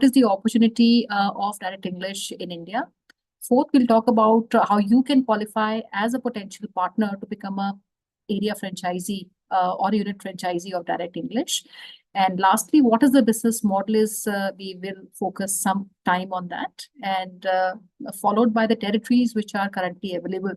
what is the opportunity of direct English in India. Fourth, we'll talk about how you can qualify as a potential partner to become a area franchisee or unit franchisee of direct English. And lastly, what is the business model is, we will focus some time on that, and followed by the territories which are currently available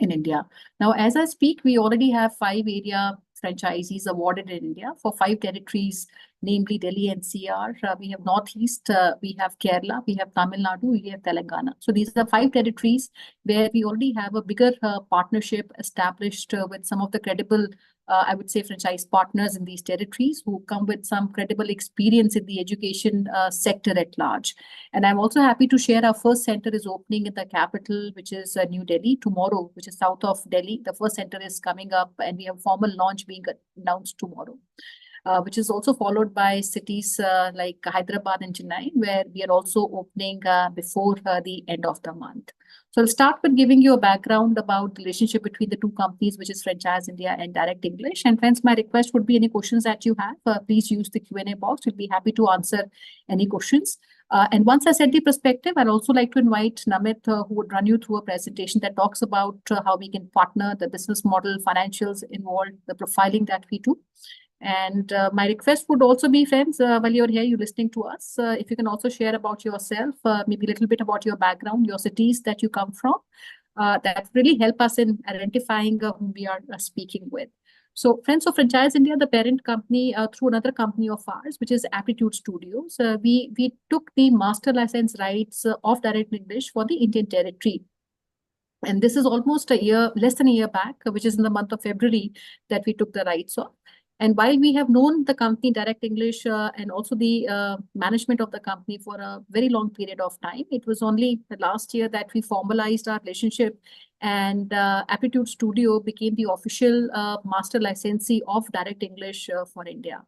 in India. Now, as I speak, we already have 5 area franchisees awarded in India for 5 territories, namely Delhi NCR. We have Northeast, we have Kerala, we have Tamil Nadu, we have Telangana. So these are 5 territories where we already have a bigger partnership established with some of the credible, I would say, franchise partners in these territories who come with some credible experience in the education sector at large. And I'm also happy to share our first center is opening in the capital, which is New Delhi, tomorrow, which is south of Delhi. The first center is coming up, and we have formal launch being announced tomorrow. Which is also followed by cities like Hyderabad and Chennai, where we are also opening before the end of the month. So I'll start with giving you a background about the relationship between the two companies, which is Franchise India and Direct English. And friends, my request would be any questions that you have, please use the Q&A box. We'll be happy to answer any questions. And once I set the perspective, I'd also like to invite Namit, who would run you through a presentation that talks about how we can partner, the business model, financials involved, the profiling that we do. And my request would also be, friends, while you're here, you're listening to us, if you can also share about yourself, maybe a little bit about your background, your cities that you come from, that really help us in identifying whom we are speaking with. So friends of Franchise India, the parent company, through another company of ours, which is Aptitude Studios, we took the master license rights of Direct English for the Indian territory. And this is almost a year, less than a year back, which is in the month of February that we took the rights of. And while we have known the company Direct English and also the management of the company for a very long period of time, it was only the last year that we formalized our relationship, and Aptitude Studio became the official master licensee of Direct English for India.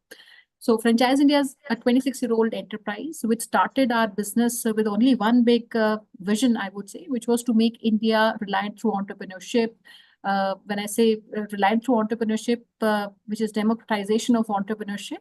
So Franchise India is a 26-year-old enterprise which started our business with only one big vision, I would say, which was to make India reliant through entrepreneurship. When I say reliant through entrepreneurship, which is democratization of entrepreneurship,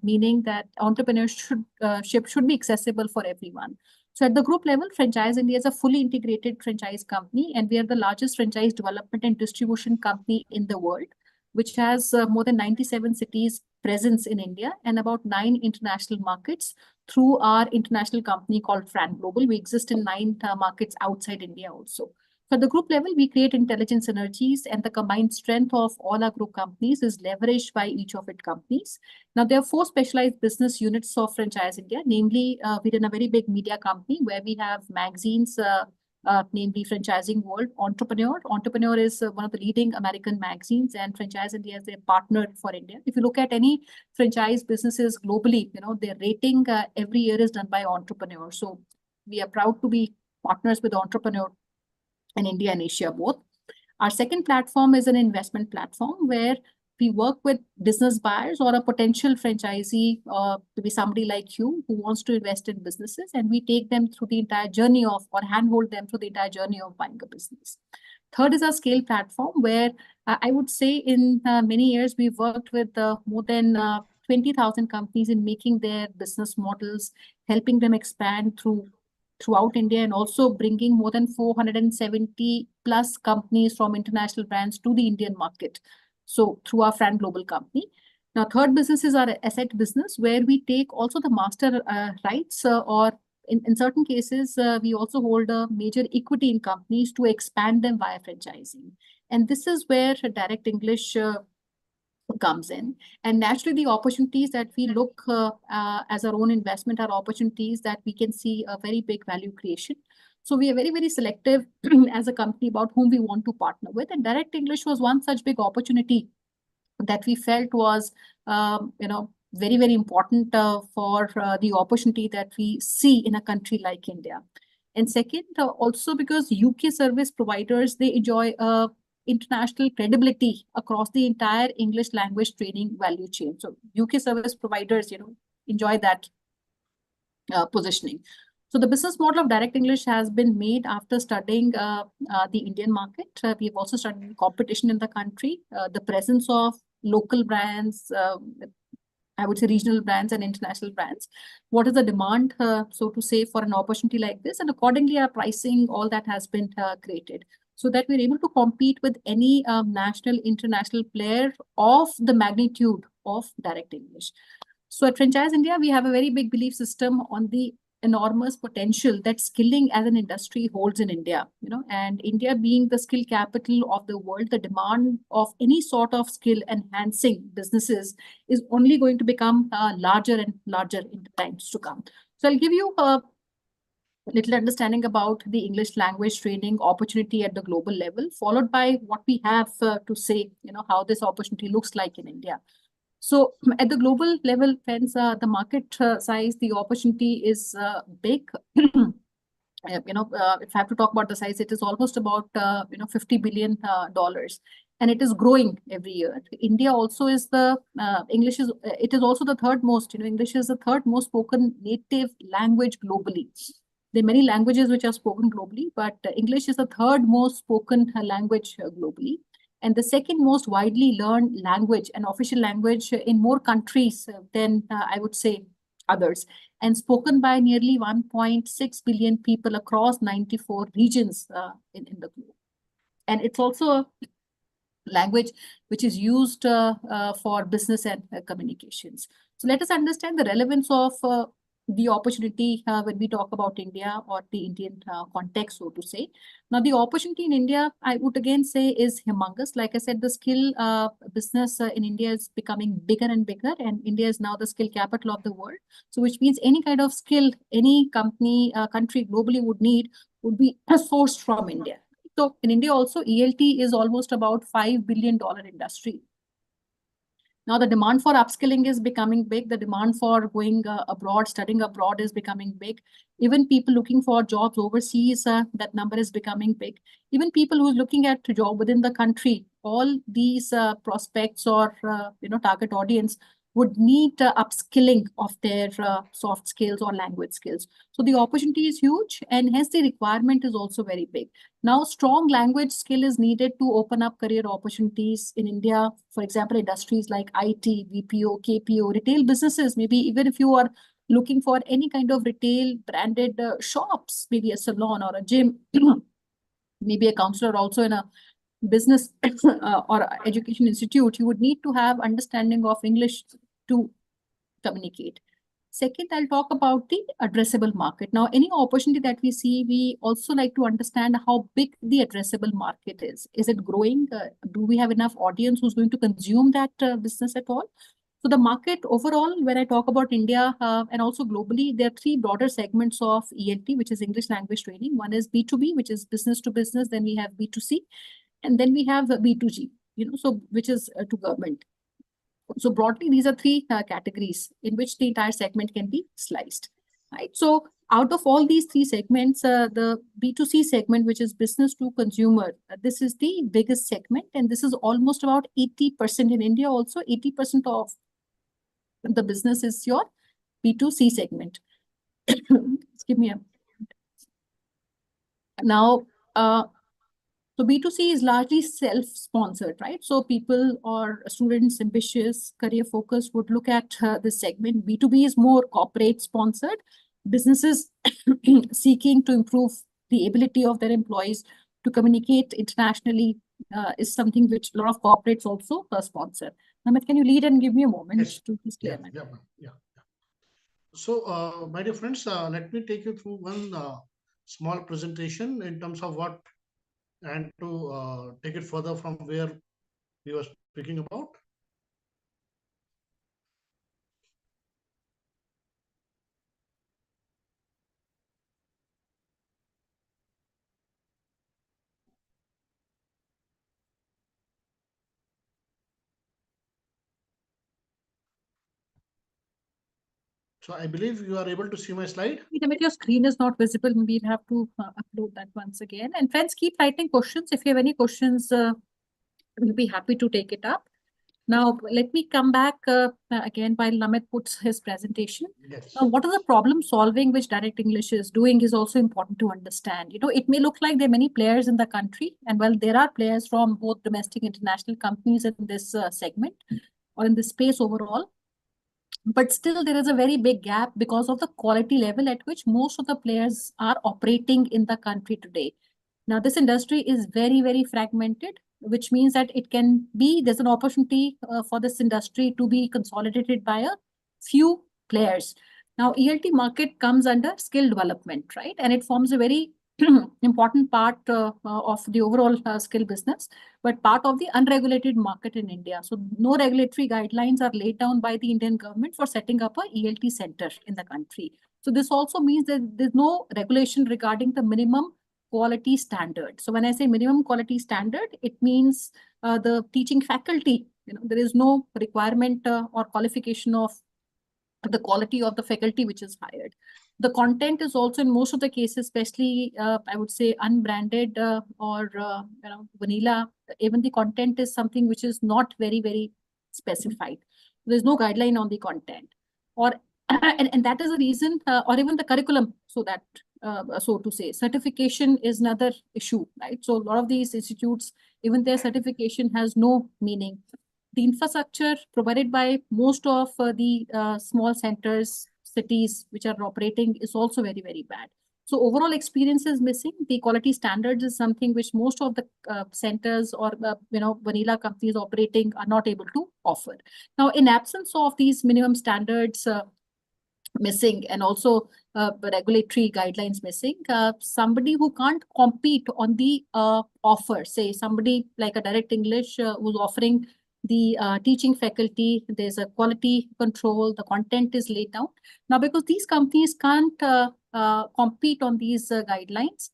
meaning that entrepreneurship should be accessible for everyone. So at the group level, Franchise India is a fully integrated franchise company, and we are the largest franchise development and distribution company in the world, which has more than 97 cities presence in India and about 9 international markets through our international company called Fran Global. We exist in 9 markets outside India also. So at the group level, we create intelligent synergies, and the combined strength of all our group companies is leveraged by each of its companies. Now, there are 4 specialized business units of Franchise India. Namely, we're in a very big media company where we have magazines, namely Franchising World, Entrepreneur. Entrepreneur is one of the leading American magazines, and Franchise India is their partner for India. If you look at any franchise businesses globally, their rating every year is done by Entrepreneur. So we are proud to be partners with Entrepreneur in India and Asia both. Our second platform is an investment platform where we work with business buyers or a potential franchisee to be somebody like you who wants to invest in businesses, and we take them through the entire journey of, or handhold them through the entire journey of buying a business. Third is our scale platform where I would say in many years we've worked with more than 20,000 companies in making their business models, helping them expand throughout India, and also bringing more than 470 plus companies from international brands to the Indian market. So through our Fran Global company. Now, third business is our asset business, where we take also the master rights or in certain cases, we also hold a major equity in companies to expand them via franchising. And this is where Direct English comes in. And naturally, the opportunities that we look as our own investment are opportunities that we can see a very big value creation. So we are very, very selective as a company about whom we want to partner with. And Direct English was one such big opportunity that we felt was, very, very important for the opportunity that we see in a country like India. And second, also because UK service providers, they enjoy international credibility across the entire English language training value chain. So UK service providers, enjoy that positioning. So the business model of Direct English has been made after studying the Indian market. We have also studied competition in the country, the presence of local brands, I would say regional brands and international brands. What is the demand, so to say, for an opportunity like this? And accordingly, our pricing, all that has been created so that we're able to compete with any national, international player of the magnitude of direct English. So at Franchise India, we have a very big belief system on the enormous potential that skilling as an industry holds in India, and India being the skill capital of the world, the demand of any sort of skill enhancing businesses is only going to become larger and larger in the times to come. So I'll give you a little understanding about the English language training opportunity at the global level, followed by what we have to say, how this opportunity looks like in India. So at the global level, friends, the market size, the opportunity is big. If I have to talk about the size, it is almost about $50 billion, and it is growing every year. India also is the English is it is also the third most. English is the third most spoken native language globally. There are many languages which are spoken globally, but English is the third most spoken language globally, and the second most widely learned language and official language in more countries than I would say others, and spoken by nearly 1.6 billion people across 94 regions in the globe. And it's also a language which is used for business and communications. So let us understand the relevance of the opportunity when we talk about India or the Indian context, so to say. Now, the opportunity in India, I would again say, is humongous. Like I said, the skill business in India is becoming bigger and bigger, and India is now the skill capital of the world. So which means any kind of skill any company, country globally would need would be sourced from India. So in India also, ELT is almost about $5 billion industry. Now, the demand for upskilling is becoming big. The demand for going abroad, studying abroad is becoming big. Even people looking for jobs overseas, that number is becoming big. Even people who are looking at a job within the country, all these prospects or target audience would need upskilling of their soft skills or language skills. So the opportunity is huge, and hence the requirement is also very big. Now, strong language skill is needed to open up career opportunities in India. For example, industries like IT, BPO, KPO, retail businesses, maybe even if you are looking for any kind of retail branded shops, maybe a salon or a gym, maybe a counselor also in a business or education institute, you would need to have understanding of English to communicate. Second, I'll talk about the addressable market. Now, any opportunity that we see, we also like to understand how big the addressable market is. Is it growing? Do we have enough audience who's going to consume that business at all? So the market overall, when I talk about India and also globally, there are three broader segments of ELT, which is English language training. One is B2B, which is business to business. Then we have B2C, and then we have B2G, so which is to government. So broadly, these are three categories in which the entire segment can be sliced, right? So out of all these three segments, the B2C segment, which is business to consumer, this is the biggest segment, and this is almost about 80% in India. Also, 80% of the business is your B2C segment. Give me a now. So B2C is largely self-sponsored, right? So people or students ambitious, career focused would look at this segment. B2B is more corporate sponsored. Businesses seeking to improve the ability of their employees to communicate internationally is something which a lot of corporates also sponsor. Namit, can you lead and give me a moment to just clear my yeah. So, my dear friends, let me take you through one small presentation in terms of what and to take it further from where we were speaking about. So I believe you are able to see my slide. If your screen is not visible, maybe we'll have to upload that once again. And friends, keep writing questions. If you have any questions, we'll be happy to take it up. Now, let me come back again while Namit puts his presentation. Yes. Now, what is the problem solving which Direct English is doing is also important to understand. It may look like there are many players in the country, and well, there are players from both domestic and international companies in this segment or in this space overall. But still, there is a very big gap because of the quality level at which most of the players are operating in the country today. Now, this industry is very, very fragmented, which means that there's an opportunity for this industry to be consolidated by a few players. Now, ELT market comes under skill development, right? And it forms a very important part of the overall skill business, but part of the unregulated market in India. So no regulatory guidelines are laid down by the Indian government for setting up a ELT center in the country. So this also means that there's no regulation regarding the minimum quality standard. So when I say minimum quality standard, it means the teaching faculty. There is no requirement or qualification of the quality of the faculty which is hired. The content is also in most of the cases, especially I would say unbranded or vanilla. Even the content is something which is not very, very specified. There's no guideline on the content, or and that is the reason, or even the curriculum. So to say, certification is another issue, right? So a lot of these institutes, even their certification has no meaning. The infrastructure provided by most of the small centers, cities which are operating is also very, very bad. So overall experience is missing. The quality standards is something which most of the centers or vanilla companies operating are not able to offer. Now, in absence of these minimum standards missing, and also regulatory guidelines missing, somebody who can't compete on the offer, say somebody like a Direct English who's offering the teaching faculty, there's a quality control, the content is laid down. Now, because these companies can't compete on these guidelines,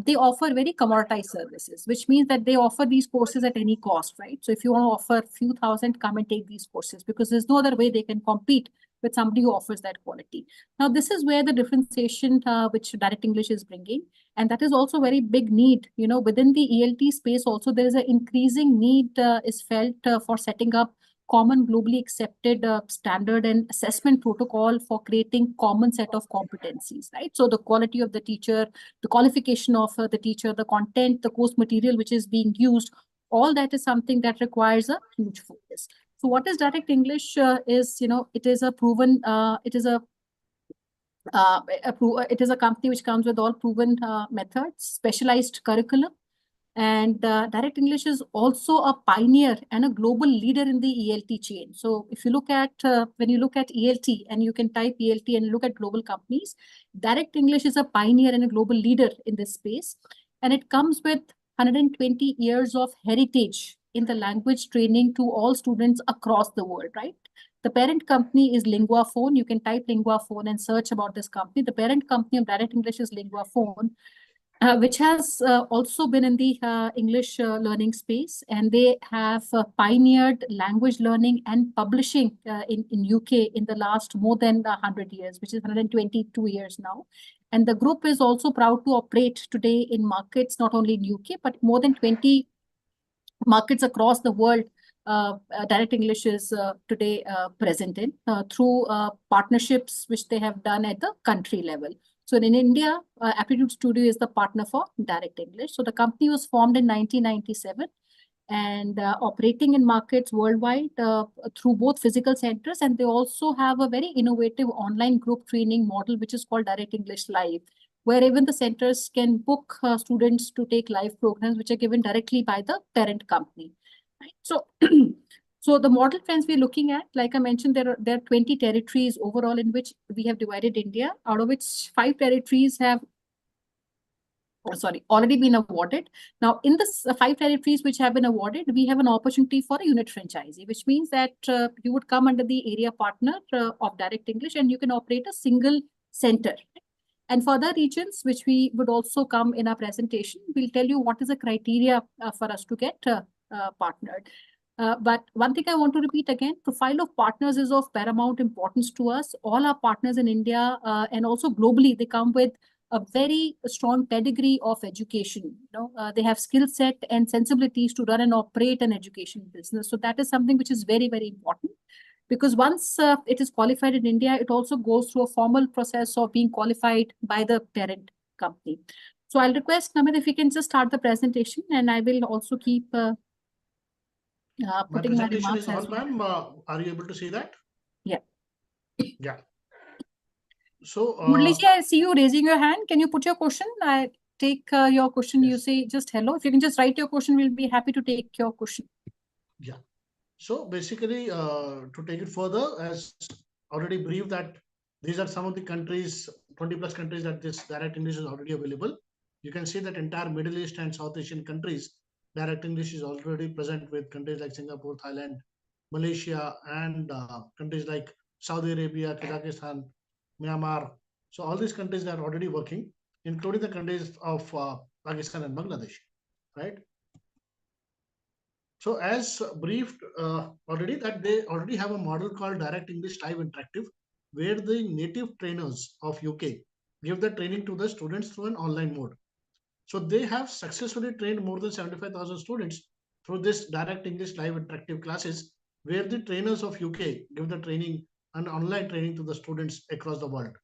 they offer very commoditized services, which means that they offer these courses at any cost, right? So if you want to offer a few thousand, come and take these courses, because there's no other way they can compete with somebody who offers that quality. Now, this is where the differentiation which Direct English is bringing. And that is also a very big need. Within the ELT space also, there is an increasing need is felt for setting up common globally accepted standard and assessment protocol for creating common set of competencies, right? So the quality of the teacher, the qualification of the teacher, the content, the course material which is being used, all that is something that requires a huge focus. So what is Direct English is, it is a proven, it is a company which comes with all proven methods, specialized curriculum. And Direct English is also a pioneer and a global leader in the ELT chain. So if you look at, when you look at ELT and you can type ELT and look at global companies, Direct English is a pioneer and a global leader in this space. And it comes with 120 years of heritage in the language training to all students across the world, right? The parent company is Linguaphone. You can type Linguaphone and search about this company. The parent company of Direct English is Linguaphone, which has also been in the English learning space. And they have pioneered language learning and publishing in UK in the last more than 100 years, which is 122 years now. And the group is also proud to operate today in markets, not only in UK, but more than 20 markets across the world. Direct English is today present in through partnerships which they have done at the country level. So in India, Aptitude Studio is the partner for Direct English. So the company was formed in 1997 and operating in markets worldwide through both physical centers, and they also have a very innovative online group training model which is called Direct English Live, where even the centers can book students to take live programs which are given directly by the parent company. Right? So, so the model trends we're looking at, like I mentioned, there are 20 territories overall in which we have divided India, out of which 5 territories have already been awarded. Now, in the 5 territories which have been awarded, we have an opportunity for a unit franchisee, which means that you would come under the area partner of Direct English and you can operate a single center. And for other regions, which we would also come in our presentation, we'll tell you what is the criteria for us to get partnered. But one thing I want to repeat again, profile of partners is of paramount importance to us. All our partners in India and also globally, they come with a very strong pedigree of education. They have skill set and sensibilities to run and operate an education business. So that is something which is very, very important. Because once it is qualified in India, it also goes through a formal process of being qualified by the parent company. So I'll request Namit if you can just start the presentation, and I will also keep putting my presentation remarks is on, as well. ma'am. Are you able to see that? Yeah. Yeah. So, Murliji, I see you raising your hand. Can you put your question? I take your question. You yes, say just hello. If you can just write your question, we'll be happy to take your question. yeah. So basically, to take it further, as already briefed that these are some of the countries, 20 plus countries that this direct English is already available. You can see that entire Middle East and South Asian countries, direct English is already present with countries like Singapore, Thailand, Malaysia, and countries like Saudi Arabia, Kazakhstan, Myanmar. So all these countries are already working, including the countries of Pakistan and Bangladesh, right? So as briefed already that they already have a model called Direct English Live Interactive, where the native trainers of UK give the training to the students through an online mode. So they have successfully trained more than 75,000 students through this Direct English Live Interactive classes, where the trainers of UK give the training and online training to the students across the world.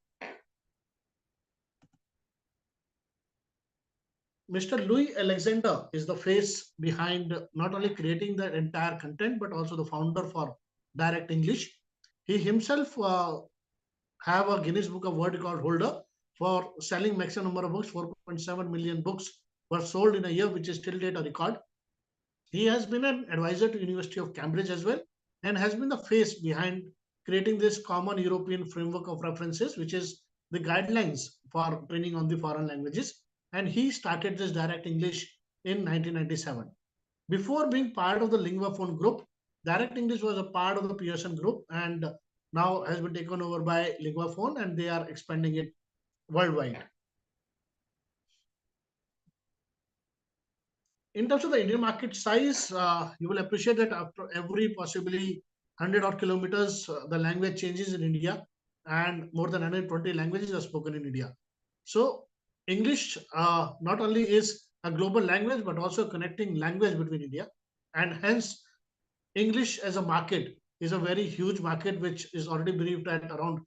Mr. Louis Alexander is the face behind not only creating the entire content but also the founder for Direct English. He himself have a Guinness Book of World Record holder for selling maximum number of books. 4.7 million books were sold in a year, which is till date a record. He has been an advisor to University of Cambridge as well, and has been the face behind creating this common European framework of references, which is the guidelines for training on the foreign languages. And he started this Direct English in 1997. Before being part of the LinguaPhone group, Direct English was a part of the Pearson group, and now has been taken over by LinguaPhone, and they are expanding it worldwide. In terms of the Indian market size, you will appreciate that after every possibly 100 odd kilometers, the language changes in India, and more than 120 languages are spoken in India. So, English not only is a global language, but also a connecting language between India, and hence English as a market is a very huge market, which is already believed at around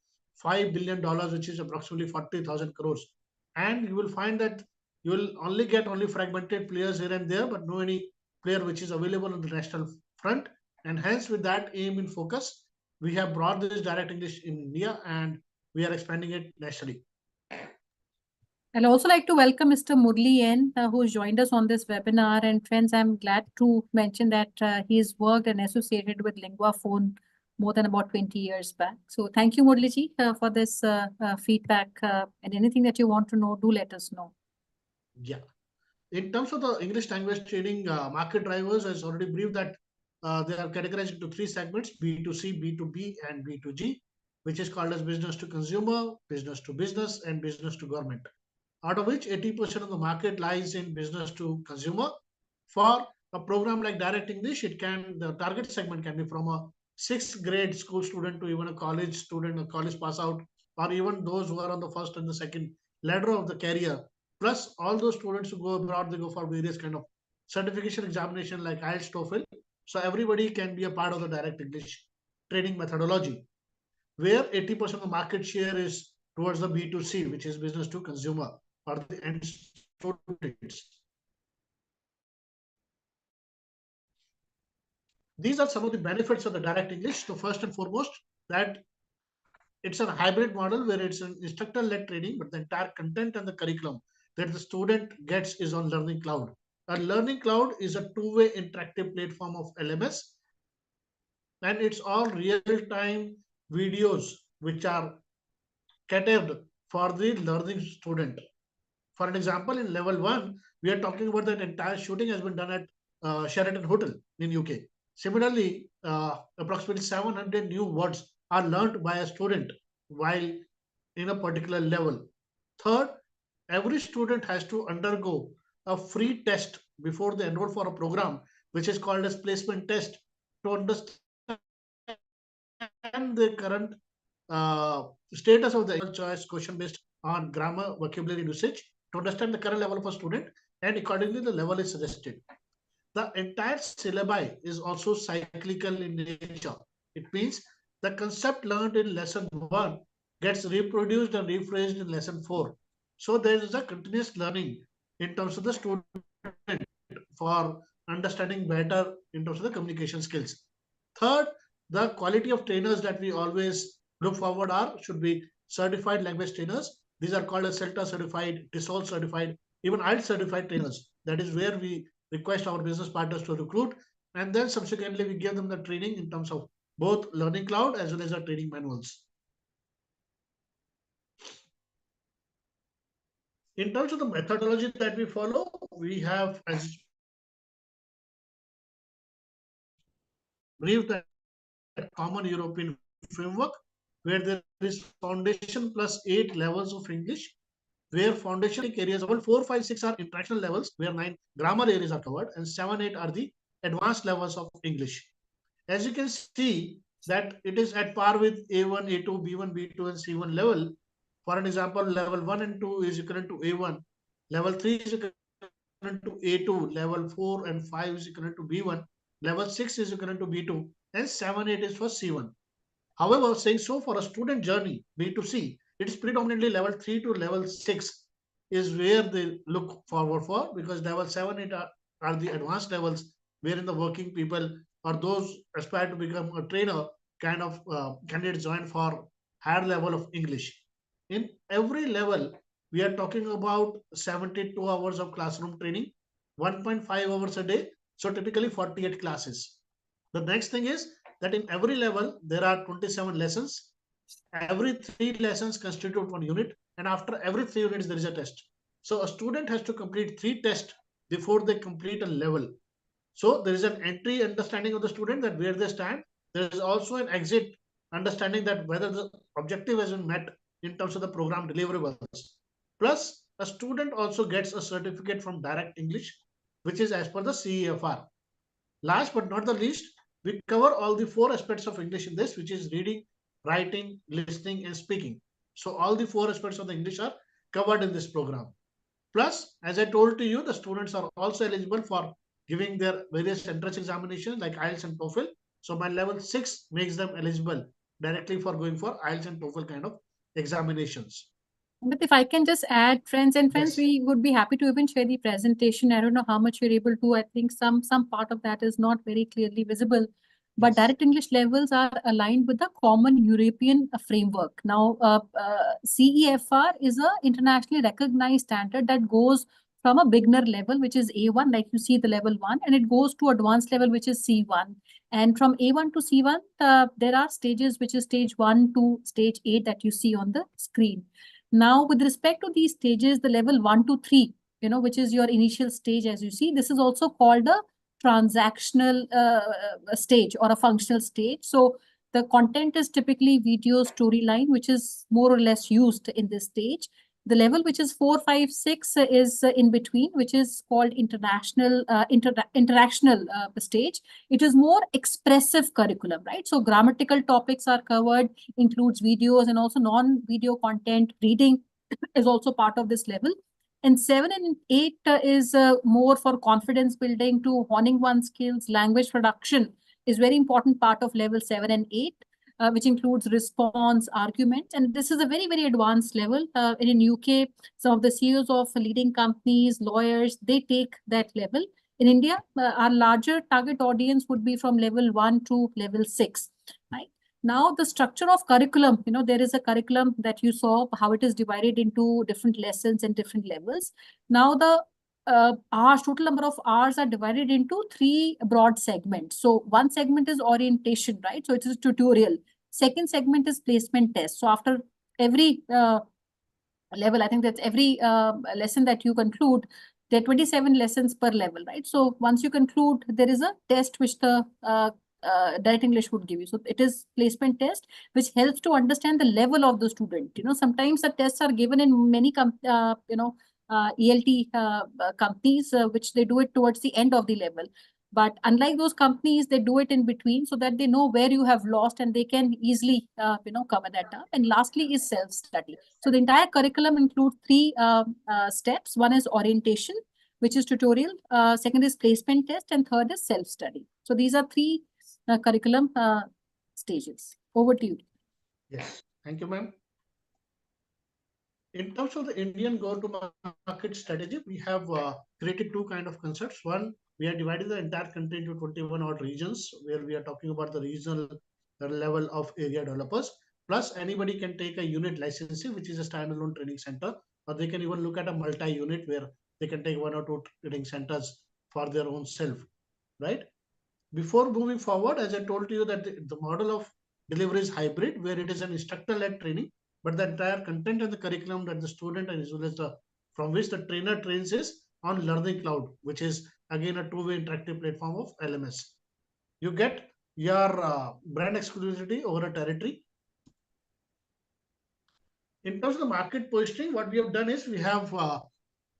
$5 billion, which is approximately 40,000 crores. And you will find that you will only get only fragmented players here and there, but no any player which is available on the national front. And hence, with that aim in focus, we have brought this direct English in India, and we are expanding it nationally. I'd also like to welcome Mr. Murli N, who joined us on this webinar. And friends, I'm glad to mention that he's worked and associated with LinguaPhone more than about 20 years back. So thank you, Murliji, for this feedback. And anything that you want to know, do let us know. Yeah. In terms of the English language training market drivers, as already briefed that they are categorized into three segments: B2C, B2B, and B2G, which is called as business to consumer, business to business, and business to government. Out of which 80% of the market lies in business to consumer. For a program like Direct English, the target segment can be from a sixth grade school student to even a college student, a college pass out, or even those who are on the first and the second ladder of the career. Plus, all those students who go abroad, they go for various kind of certification examination like IELTS, TOEFL. So everybody can be a part of the Direct English training methodology, where 80% of the market share is towards the B2C, which is business to consumer or the end students. These are some of the benefits of the direct English. So first and foremost, that it's a hybrid model where it's an instructor-led training, but the entire content and the curriculum that the student gets is on Learning Cloud. A Learning Cloud is a two-way interactive platform of LMS, and it's all real-time videos which are catered for the learning student. For an example, in level one, we are talking about that entire shooting has been done at Sheraton Hotel in UK. Similarly, approximately 700 new words are learned by a student while in a particular level. Third, every student has to undergo a free test before they enroll for a program, which is called as placement test, to understand the current status of the choice question based on grammar, vocabulary usage, to understand the current level of a student, and accordingly the level is suggested. The entire syllabi is also cyclical in nature. It means the concept learned in lesson 1 gets reproduced and rephrased in lesson 4. So there is a continuous learning in terms of the student for understanding better in terms of the communication skills. Third, the quality of trainers that we always look forward are should be certified language trainers. These are called as CELTA certified, TESOL certified, even IELTS certified trainers. That is where we request our business partners to recruit, and then subsequently we give them the training in terms of both learning cloud as well as the training manuals. In terms of the methodology that we follow, we have as brief that common European framework where there is foundation plus 8 levels of English, where foundation areas of 4, 5, 6 are international levels, where 9 grammar areas are covered, and 7, 8 are the advanced levels of English. As you can see, that it is at par with A1, A2, B1, B2, and C1 level. For an example, level 1 and 2 is equivalent to A1, level 3 is equivalent to A2, level 4 and 5 is equivalent to B1, level 6 is equivalent to B2, and 7, 8 is for C1. However, saying so for a student journey, B2C, it is predominantly level 3 to level 6 is where they look forward for, because level 7, 8 are the advanced levels wherein the working people or those aspire to become a trainer kind of candidates join for higher level of English. In every level, we are talking about 72 hours of classroom training, 1.5 hours a day, so typically 48 classes. The next thing is that in every level, there are 27 lessons. Every 3 lessons constitute 1 unit, and after every 3 units, there is a test. So a student has to complete 3 tests before they complete a level. So there is an entry understanding of the student that where they stand. There is also an exit understanding that whether the objective has been met in terms of the program deliverables. Plus, a student also gets a certificate from Direct English, which is as per the CEFR. Last but not the least, we cover all the 4 aspects of English in this, which is reading, writing, listening, and speaking. So all the 4 aspects of the English are covered in this program. Plus, as I told to you, the students are also eligible for giving their various entrance examinations like IELTS and TOEFL. So my level 6 makes them eligible directly for going for IELTS and TOEFL kind of examinations. But if I can just add, friends and friends, Yes. we would be happy to even share the presentation. I don't know how much you're able to. I think some part of that is not very clearly visible. But Yes. direct English levels are aligned with the common European framework. Now, CEFR is a internationally recognized standard that goes from a beginner level, which is A1, like you see the level 1, and it goes to advanced level, which is C1. And from A1 to C1, there are stages, which is stage 1 to stage 8 that you see on the screen. Now, with respect to these stages, the level 1 to 3, which is your initial stage, as you see, this is also called a transactional stage or a functional stage. So the content is typically video storyline, which is more or less used in this stage. The level which is 4, 5, 6 is in between, which is called interactional stage. It is more expressive curriculum, right? So grammatical topics are covered, includes videos and also non-video content. Reading is also part of this level. And 7 and 8 is more for confidence building to honing one's skills. Language production is very important part of level 7 and 8. Which includes response, argument, and this is a very, very advanced level. And in UK, some of the CEOs of leading companies, lawyers, they take that level. In India, our larger target audience would be from level 1 to level 6, right? Now, the structure of curriculum, there is a curriculum that you saw, how it is divided into different lessons and different levels. Now, the hours, total number of hours are divided into 3 broad segments. So one segment is orientation, right? So it is a tutorial. Second segment is placement test. So after every level, I think that's every lesson that you conclude, there are 27 lessons per level, right? So once you conclude, there is a test which the direct English would give you. So it is placement test, which helps to understand the level of the student. Sometimes the tests are given in many ELT companies, which they do it towards the end of the level. But unlike those companies, they do it in between so that they know where you have lost and they can easily, cover that up. And lastly is self-study. So the entire curriculum includes 3 steps. One is orientation, which is tutorial. Second is placement test, and third is self-study. So these are 3 curriculum stages. Over to you. Yes. Thank you, ma'am. In terms of the Indian go-to-market strategy, we have created 2 kind of concepts. One, we are dividing the entire country into 21 odd regions, where we are talking about the regional level of area developers. Plus, anybody can take a unit licensing, which is a standalone training center, or they can even look at a multi-unit where they can take one or two training centers for their own self, right? Before moving forward, as I told you that the model of delivery is hybrid, where it is an instructor-led training, but the entire content and the curriculum that the student and as well as the from which the trainer trains is on Learning Cloud, which is again a two-way interactive platform of LMS. You get your brand exclusivity over a territory. In terms of the market positioning, what we have done is we have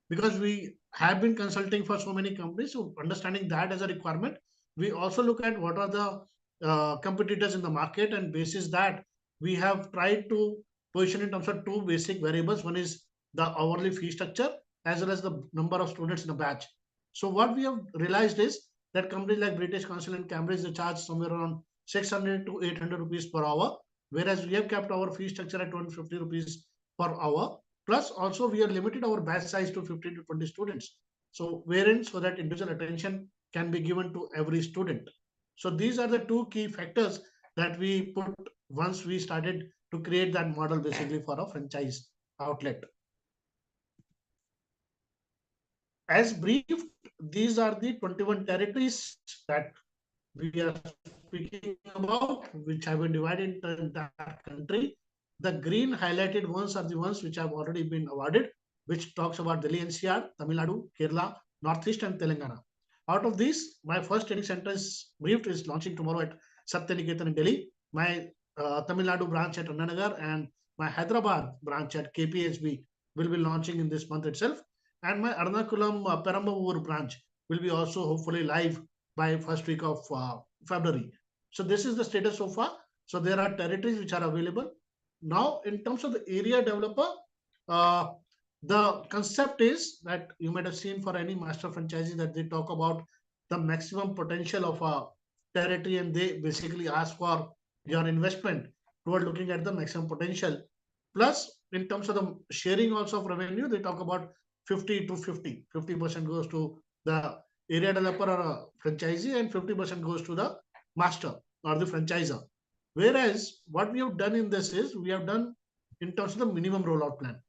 because we have been consulting for so many companies, so understanding that as a requirement, we also look at what are the competitors in the market, and basis that we have tried to position in terms of two basic variables. One is the hourly fee structure as well as the number of students in a batch. So what we have realized is that companies like British Council and Cambridge, they charge somewhere around 600 to 800 rupees per hour, whereas we have kept our fee structure at 250 rupees per hour. Plus, also we have limited our batch size to 15 to 20 students. So wherein so that individual attention can be given to every student. So these are the two key factors that we put once we started to create that model basically for a franchise outlet. As briefed, these are the 21 territories that we are speaking about, which have been divided into the entire country. The green highlighted ones are the ones which have already been awarded, which talks about Delhi NCR, Tamil Nadu, Kerala, Northeast, and Telangana. Out of these, my first training center is briefed is launching tomorrow at Satyaniketan in Delhi. My Tamil Nadu branch at Annanagar and my Hyderabad branch at KPHB will be launching in this month itself. And my Ernakulam Perambur branch will be also hopefully live by first week of February. So this is the status so far. So there are territories which are available. Now, in terms of the area developer, uh, the concept is that you might have seen for any master franchisee that they talk about the maximum potential of a territory, and they basically ask for your investment toward looking at the maximum potential. Plus, in terms of the sharing also of revenue, they talk about 50 to 50. 50% goes to the area developer or a franchisee, and 50% goes to the master or the franchisor. Whereas what we have done in this is we have done in terms of the minimum rollout plan.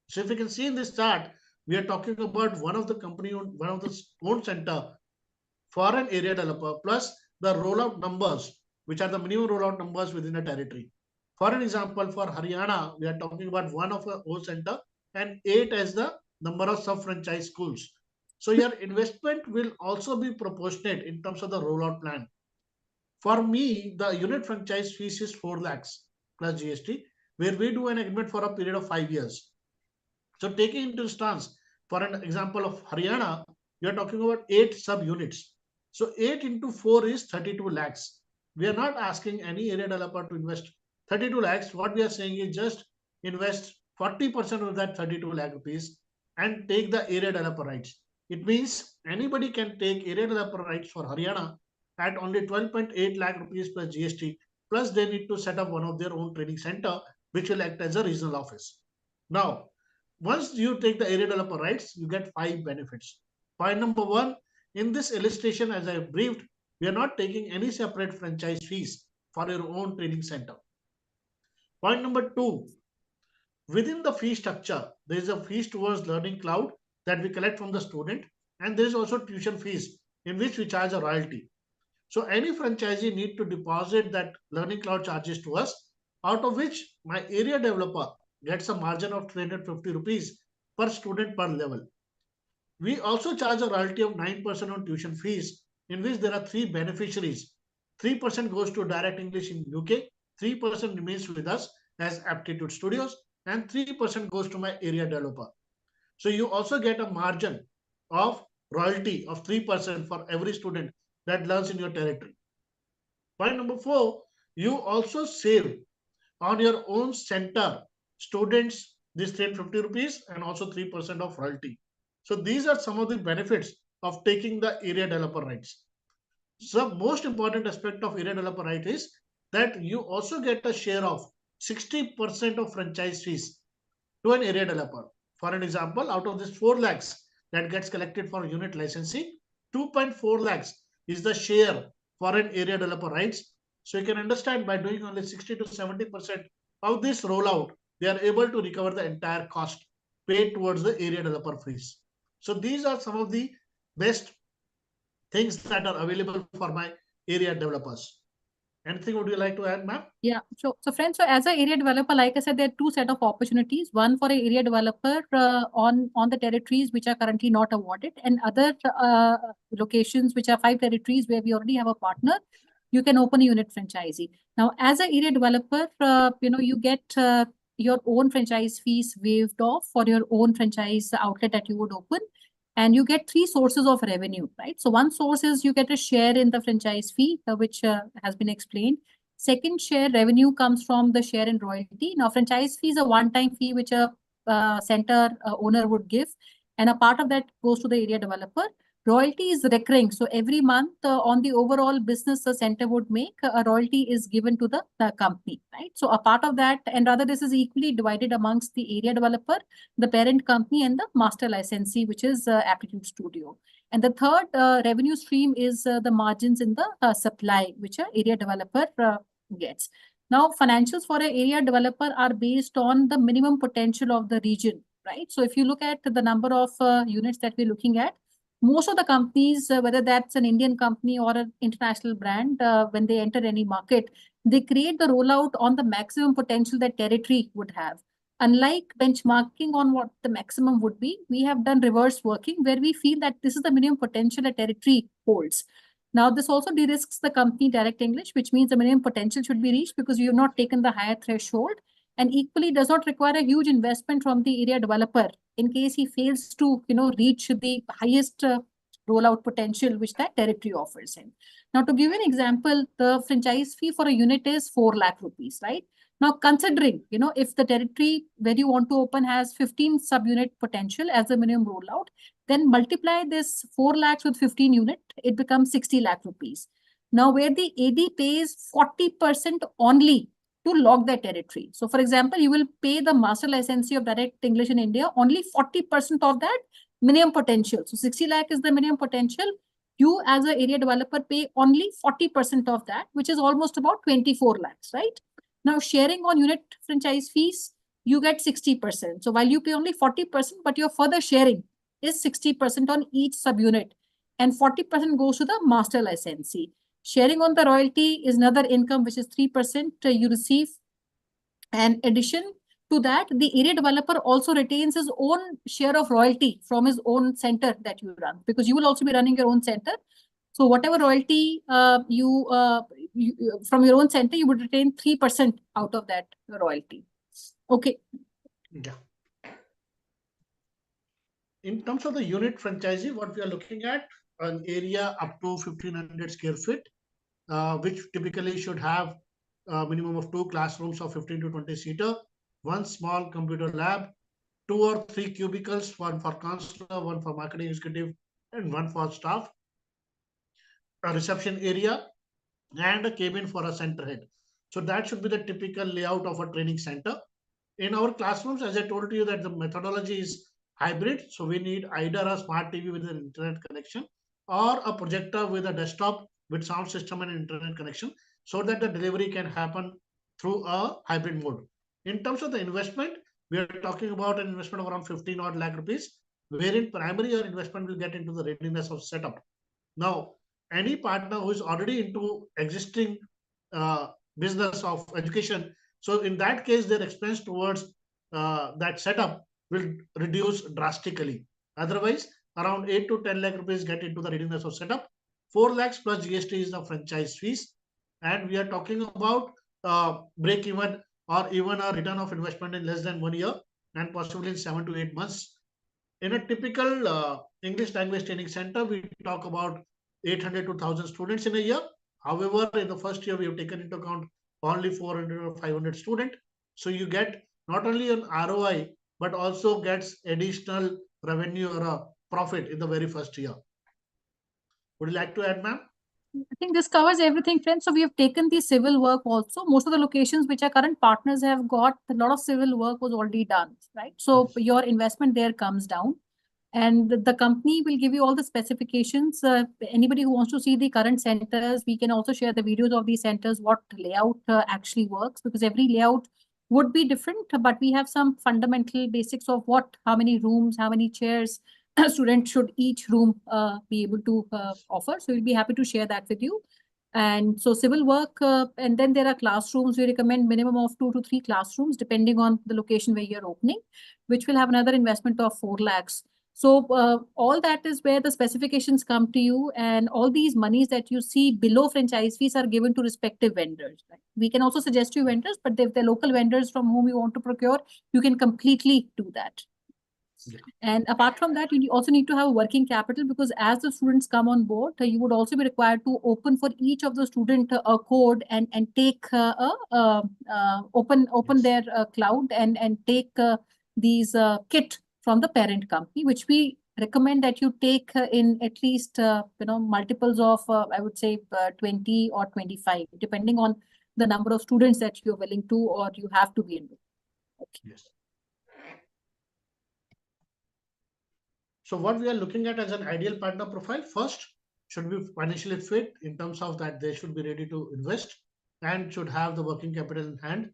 So if you can see in this chart, we are talking about one of the company, one of the own center for an area developer, plus the rollout numbers, which are the minimum rollout numbers within a territory. For an example, for Haryana, we are talking about one of a own center and 8 as the number of sub-franchise schools. So your investment will also be proportionate in terms of the rollout plan. For me, the unit franchise fees is 4 lakhs plus GST, where we do an agreement for a period of 5 years. So taking into instance, for an example of Haryana, we are talking about 8 sub-units. So 8 into 4 is 32 lakhs. We are not asking any area developer to invest 32 lakhs. What we are saying is just invest 40% of that 32 lakh rupees and take the area developer rights. It means anybody can take area developer rights for Haryana at only 12.8 lakh rupees plus GST. Plus, they need to set up one of their own training center, which will act as a regional office. Now, once you take the area developer rights, you get 5 benefits. Point number one, in this illustration, as I briefed, we are not taking any separate franchise fees for your own training center. Point number two, within the fee structure, there is a fees towards learning cloud that we collect from the student, and there is also tuition fees in which we charge a royalty. So any franchisee need to deposit that learning cloud charges to us, out of which my area developer gets a margin of 350 rupees per student per level. We also charge a royalty of 9% on tuition fees, in which there are three beneficiaries. 3% goes to Direct English in UK, 3% remains with us as Aptitude Studios, and 3% goes to my area developer. So you also get a margin of royalty of 3% for every student that learns in your territory. Point number four, you also save on your own center students this 350 rupees and also 3% of royalty. So these are some of the benefits of taking the area developer rights. So most important aspect of area developer right is that you also get a share of 60% of franchise fees to an area developer. For an example, out of this 4 lakhs that gets collected for unit licensing, 2.4 lakhs is the share for an area developer rights, So you can understand by doing only 60 to 70% of this rollout, they are able to recover the entire cost paid towards the area developer fees. So these are some of the best things that are available for my area developers. Anything would you like to add, ma'am? Yeah, so friends, so as an area developer, like I said, there are two set of opportunities. One for an area developer on the territories which are currently not awarded, and other locations which are 5 territories where we already have a partner. You can open a unit franchisee. Now, as an area developer, you get your own franchise fees waived off for your own franchise outlet that you would open, and you get three sources of revenue, right? So one source is you get a share in the franchise fee, which has been explained. Second share revenue comes from the share in royalty. Now, franchise fee is a one-time fee which a center owner would give, and a part of that goes to the area developer. Royalty is recurring, so every month on the overall business the center would make, a royalty is given to the company, right? So a part of that, and rather this is equally divided amongst the area developer, the parent company, and the master licensee, which is Aptitude Studio. And the third revenue stream is the margins in the supply, which a area developer gets. Now, financials for an area developer are based on the minimum potential of the region, right? So if you look at the number of units that we're looking at, most of the companies, whether that's an Indian company or an international brand, when they enter any market, they create the rollout on the maximum potential that territory would have. Unlike benchmarking on what the maximum would be, we have done reverse working where we feel that this is the minimum potential a territory holds. Now, this also de-risks the company direct English, which means the minimum potential should be reached because you have not taken the higher threshold, and equally does not require a huge investment from the area developer in case he fails to, reach the highest rollout potential which that territory offers him. Now, to give you an example, the franchise fee for a unit is 4 lakh rupees, right? Now, considering, if the territory where you want to open has 15 subunit potential as the minimum rollout, then multiply this 4 lakhs with 15 unit, it becomes 60 lakh rupees. Now, where the AD pays 40% only to lock that territory. So, for example, you will pay the master licensee of direct English in India only 40% of that minimum potential. So, 60 lakh is the minimum potential. You as an area developer pay only 40% of that, which is almost about 24 lakhs, right? Now, sharing on unit franchise fees, you get 60%. So while you pay only 40%, but your further sharing is 60% on each subunit, and 40% goes to the master licensee. Sharing on the royalty is another income, which is 3% you receive. And addition to that, the area developer also retains his own share of royalty from his own center that you run, because you will also be running your own center. So whatever royalty you from your own center, you would retain 3% out of that royalty. Okay. Yeah. In terms of the unit franchisee, what we are looking at, an area up to 1500 square feet, which typically should have a minimum of 2 classrooms of 15 to 20 seater, 1 small computer lab, 2 or 3 cubicles, 1 for counselor, 1 for marketing executive, and 1 for staff, a reception area, and a cabin for a center head. So that should be the typical layout of a training center. In our classrooms, as I told you, that the methodology is hybrid. So we need either a smart TV with an internet connection or a projector with a desktop with sound system and internet connection, so that the delivery can happen through a hybrid mode. In terms of the investment, we are talking about an investment of around 15 odd lakh rupees, wherein primary your investment will get into the readiness of setup. Now, any partner who is already into existing business of education, so in that case, their expense towards that setup will reduce drastically. Otherwise, around 8 to 10 lakh rupees get into the readiness of setup. 4 lakhs plus GST is the franchise fees. And we are talking about break even or even a return of investment in less than 1 year and possibly in 7 to 8 months. In a typical English language training center, we talk about 800 to 1000 students in a year. However, in the first year, we have taken into account only 400 or 500 students. So you get not only an ROI, but also gets additional revenue or a profit in the very first year. Would you like to add, ma'am? I think this covers everything, friends. So we have taken the civil work also. Most of the locations which our current partners have got, a lot of civil work was already done, right? So your investment there comes down. And the company will give you all the specifications. Anybody who wants to see the current centers, we can also share the videos of these centers, what layout actually works, because every layout would be different, but we have some fundamental basics of how many rooms, how many chairs a student should each room be able to offer. So we'll be happy to share that with you. And so civil work, and then there are classrooms. We recommend minimum of 2 to 3 classrooms, depending on the location where you're opening, which will have another investment of 4 lakhs. So all that is where the specifications come to you, and all these monies that you see below franchise fees are given to respective vendors. Right? We can also suggest you vendors, but if they're local vendors from whom you want to procure, you can completely do that. Yeah. And apart from that, you also need to have working capital, because as the students come on board, you would also be required to open for each of the student a code and take open Yes. their cloud and take these kit from the parent company, which we recommend that you take in at least multiples of I would say 20 or 25, depending on the number of students that you're willing to or you have to be enrolled. Okay. Yes. So what we are looking at as an ideal partner profile, first should be financially fit in terms of that they should be ready to invest and should have the working capital in hand.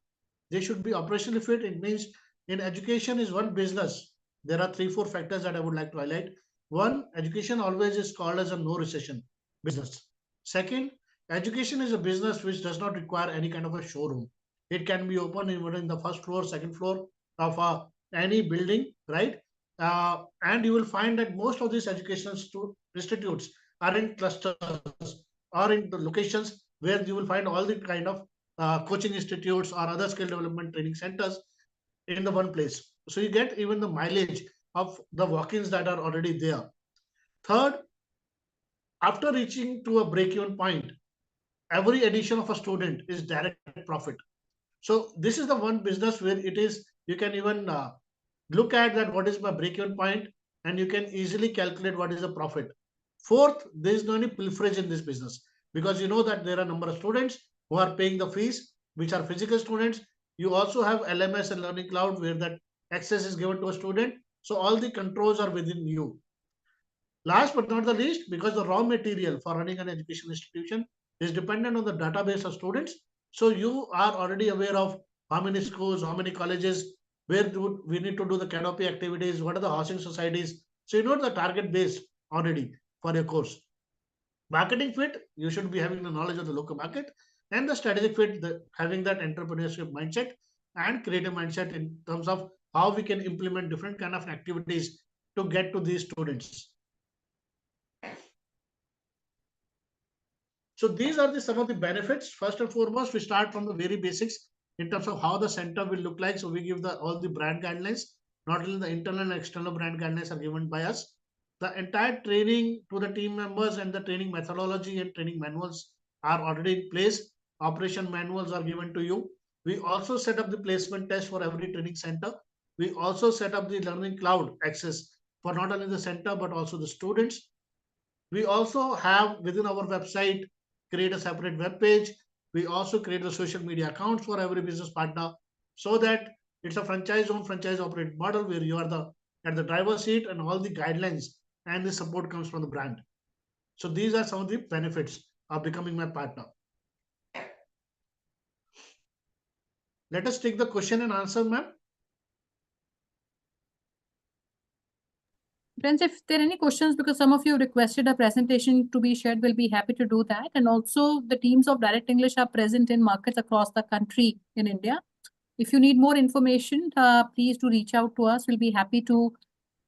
They should be operationally fit. It means in education is one business. There are 3-4 factors that I would like to highlight. One, education always is called as a no recession business. Second, education is a business which does not require any kind of a showroom. It can be open even in the first floor, second floor of any building, right? And you will find that most of these educational institutes are in clusters or in the locations where you will find all the kind of coaching institutes or other skill development training centers in the one place. So you get even the mileage of the walk-ins that are already there. Third, after reaching to a break-even point, every addition of a student is direct profit. So this is the one business where it is, you can even look at that what is my break-even point, and you can easily calculate what is the profit. Fourth, there is no any pilferage in this business, because you know that there are a number of students who are paying the fees, which are physical students. You also have LMS and Learning Cloud where that access is given to a student. So all the controls are within you. Last but not the least, because the raw material for running an education institution is dependent on the database of students. So you are already aware of how many schools, how many colleges, where we need to do the canopy activities, what are the housing societies. So you know the target base already for your course. Marketing fit, you should be having the knowledge of the local market, and the strategic fit, having that entrepreneurship mindset and creative mindset in terms of how we can implement different kind of activities to get to these students. So these are some of the benefits. First and foremost, we start from the very basics in terms of how the center will look like. So we give all the brand guidelines. Not only the internal and external brand guidelines are given by us. The entire training to the team members and the training methodology and training manuals are already in place. Operation manuals are given to you. We also set up the placement test for every training center. We also set up the learning cloud access for not only the center but also the students. We also have within our website create a separate web page. We also create the social media accounts for every business partner, so that it's a franchise owned, franchise operated model where you are at the driver's seat and all the guidelines and the support comes from the brand. So these are some of the benefits of becoming my partner. Let us take the question and answer, ma'am. Friends, if there are any questions, because some of you requested a presentation to be shared, we'll be happy to do that. And also the teams of Direct English are present in markets across the country in India. If you need more information, please do reach out to us. We'll be happy to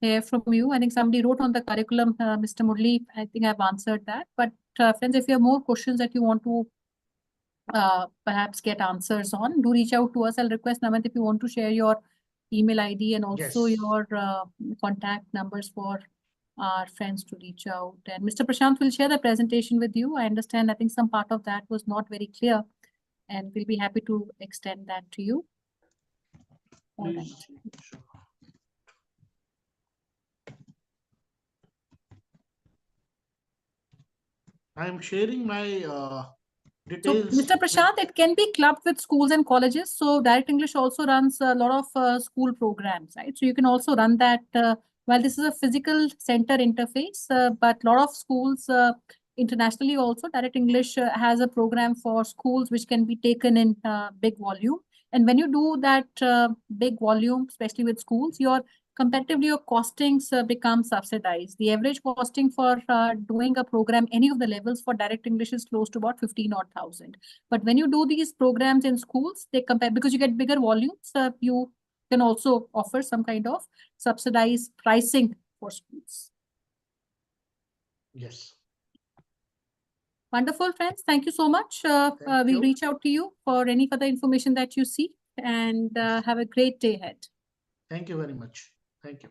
hear from you. I think somebody wrote on the curriculum, Mr. Murli. I think I've answered that. But friends, if you have more questions that you want to perhaps get answers on, do reach out to us. I'll request Namit if you want to share your email ID and also Yes. your contact numbers for our friends to reach out. And Mr. Prashant will share the presentation with you. I understand, I think some part of that was not very clear, and we'll be happy to extend that to you. All right. I'm sharing my So, details. Mr. Prashant, it can be clubbed with schools and colleges. So Direct English also runs a lot of school programs, right? So you can also run that While this is a physical center interface, but a lot of schools internationally also, Direct English has a program for schools which can be taken in big volume. And when you do that big volume, especially with schools, comparatively your costings become subsidized. The average costing for doing a program, any of the levels for Direct English is close to about 15 odd thousand. But when you do these programs in schools, they compare, because you get bigger volumes, you can also offer some kind of subsidized pricing for schools. Yes. Wonderful, friends. Thank you so much. We'll reach out to you for any further information that you see, and have a great day ahead. Thank you very much. Thank you.